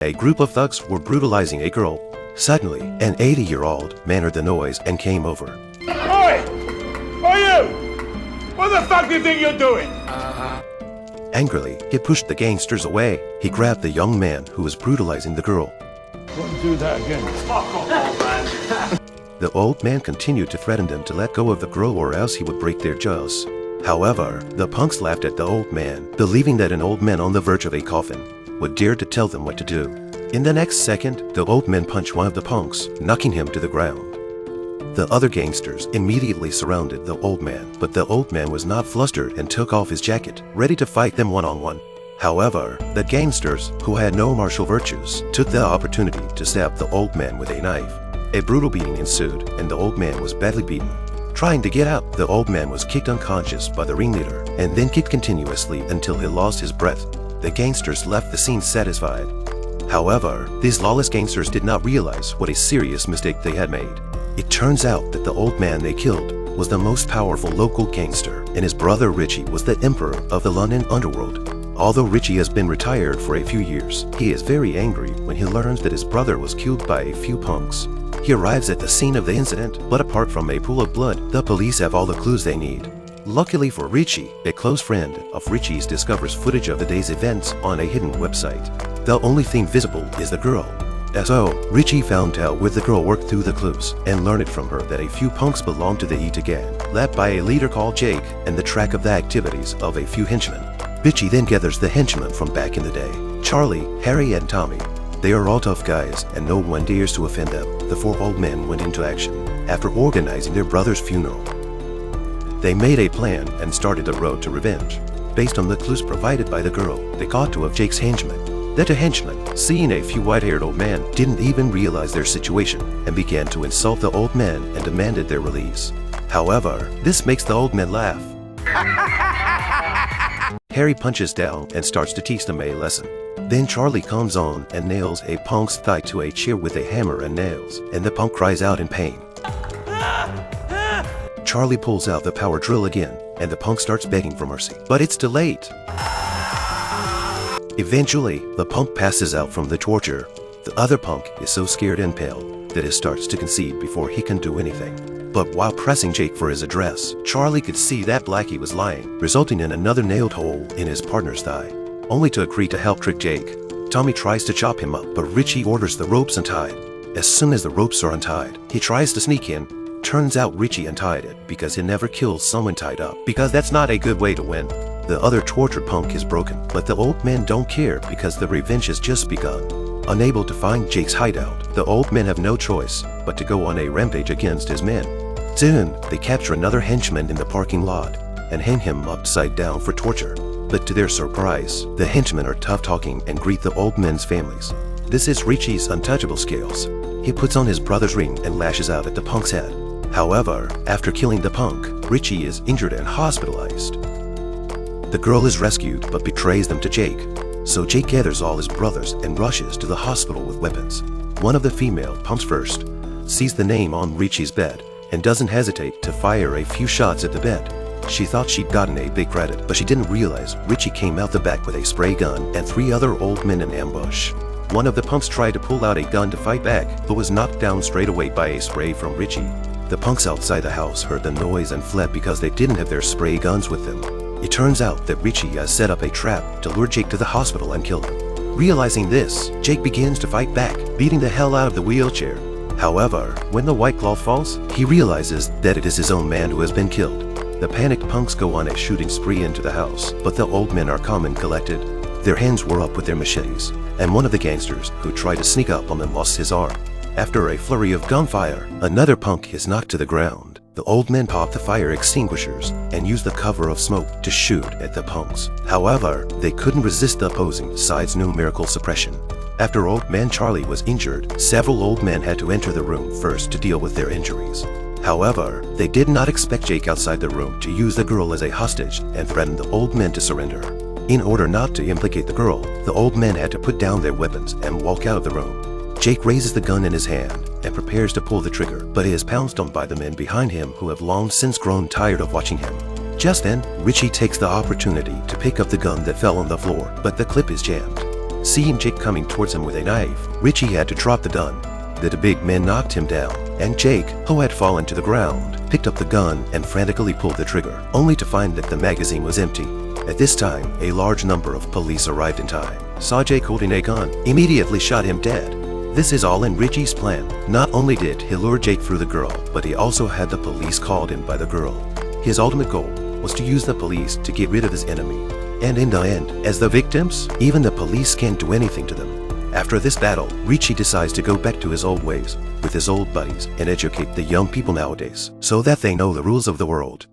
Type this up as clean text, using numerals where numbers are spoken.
A group of thugs were brutalizing a girl. Suddenly, an 80-year-old man heard the noise and came over. Oi! Oi you! What the fuck do you think you're doing? Angrily, he pushed the gangsters away. He grabbed the young man who was brutalizing the girl. Wouldn't do that again. Fuck off, old man. The old man continued to threaten them to let go of the girl or else he would break their jaws. However, the punks laughed at the old man, believing that an old man on the verge of a coffin would dare to tell them what to do. In the next second, the old man punched one of the punks, knocking him to the ground. The other gangsters immediately surrounded the old man, but the old man was not flustered and took off his jacket, ready to fight them one-on-one. However, the gangsters, who had no martial virtues, took the opportunity to stab the old man with a knife. A brutal beating ensued, and the old man was badly beaten. Trying to get out, the old man was kicked unconscious by the ringleader, and then kicked continuously until he lost his breath. The gangsters left the scene satisfied. However, these lawless gangsters did not realize what a serious mistake they had made. It turns out that the old man they killed was the most powerful local gangster, and his brother Ritchie was the emperor of the London underworld. Although Ritchie has been retired for a few years, he is very angry when he learns that his brother was killed by a few punks. He arrives at the scene of the incident, but apart from a pool of blood, the police have all the clues they need. Luckily for Ritchie, a close friend of Ritchie's discovers footage of the day's events on a hidden website. The only thing visible is the girl. So, Ritchie found out where the girl worked through the clues and learned from her that a few punks belonged to the Eat gang, led by a leader called Jake, and the track of the activities of a few henchmen. Ritchie then gathers the henchmen from back in the day: Charlie, Harry, and Tommy. They are all tough guys, and no one dares to offend them. The four old men went into action after organizing their brother's funeral. They made a plan and started a road to revenge. Based on the clues provided by the girl, they got two of Jake's henchmen. The two henchmen, seeing a few white-haired old men, didn't even realize their situation and began to insult the old men and demanded their release. However, this makes the old men laugh. Harry punches down and starts to teach them a lesson. Then Charlie comes on and nails a punk's thigh to a chair with a hammer and nails, and the punk cries out in pain. Charlie pulls out the power drill again, and the punk starts begging for mercy, but it's too late. Eventually, the punk passes out from the torture. The other punk is so scared and pale that he starts to concede before he can do anything. But while pressing Jake for his address, Charlie could see that Blackie was lying, resulting in another nailed hole in his partner's thigh. Only to agree to help trick Jake, Tommy tries to chop him up, but Ritchie orders the ropes untied. As soon as the ropes are untied, he tries to sneak in. Turns out Ritchie untied it because he never kills someone tied up, because that's not a good way to win. The other tortured punk is broken, but the old men don't care because the revenge has just begun. Unable to find Jake's hideout, the old men have no choice but to go on a rampage against his men. Soon, they capture another henchman in the parking lot and hang him upside down for torture. But to their surprise, the henchmen are tough-talking and greet the old men's families. This is Ritchie's untouchable skills. He puts on his brother's ring and lashes out at the punk's head. However, after killing the punk, Ritchie is injured and hospitalized. The girl is rescued but betrays them to Jake. So Jake gathers all his brothers and rushes to the hospital with weapons. One of the female punks first sees the name on Ritchie's bed and doesn't hesitate to fire a few shots at the bed. She thought she'd gotten a big credit, but she didn't realize Ritchie came out the back with a spray gun and three other old men in ambush. One of the punks tried to pull out a gun to fight back, but was knocked down straight away by a spray from Ritchie. The punks outside the house heard the noise and fled because they didn't have their spray guns with them. It turns out that Ritchie has set up a trap to lure Jake to the hospital and kill him. Realizing this, Jake begins to fight back, beating the hell out of the wheelchair. However, when the white cloth falls, he realizes that it is his own man who has been killed. The panicked punks go on a shooting spree into the house, but the old men are calm and collected. Their hands were up with their machetes, and one of the gangsters who tried to sneak up on them lost his arm. After a flurry of gunfire, another punk is knocked to the ground. The old men pop the fire extinguishers and use the cover of smoke to shoot at the punks. However, they couldn't resist the opposing side's numerical suppression. After old man Charlie was injured, several old men had to enter the room first to deal with their injuries. However, they did not expect Jake outside the room to use the girl as a hostage and threaten the old men to surrender. In order not to implicate the girl, the old men had to put down their weapons and walk out of the room. Jake raises the gun in his hand and prepares to pull the trigger, but he is pounced on by the men behind him who have long since grown tired of watching him. Just then, Ritchie takes the opportunity to pick up the gun that fell on the floor, but the clip is jammed. Seeing Jake coming towards him with a knife, Ritchie had to drop the gun. The big man knocked him down, and Jake, who had fallen to the ground, picked up the gun and frantically pulled the trigger, only to find that the magazine was empty. At this time, a large number of police arrived in time, saw Jake holding a gun, immediately shot him dead. This is all in Ritchie's plan. Not only did he lure Jake through the girl, but he also had the police called in by the girl. His ultimate goal was to use the police to get rid of his enemy. And in the end, as the victims, even the police can't do anything to them. After this battle, Ritchie decides to go back to his old ways with his old buddies and educate the young people nowadays so that they know the rules of the world.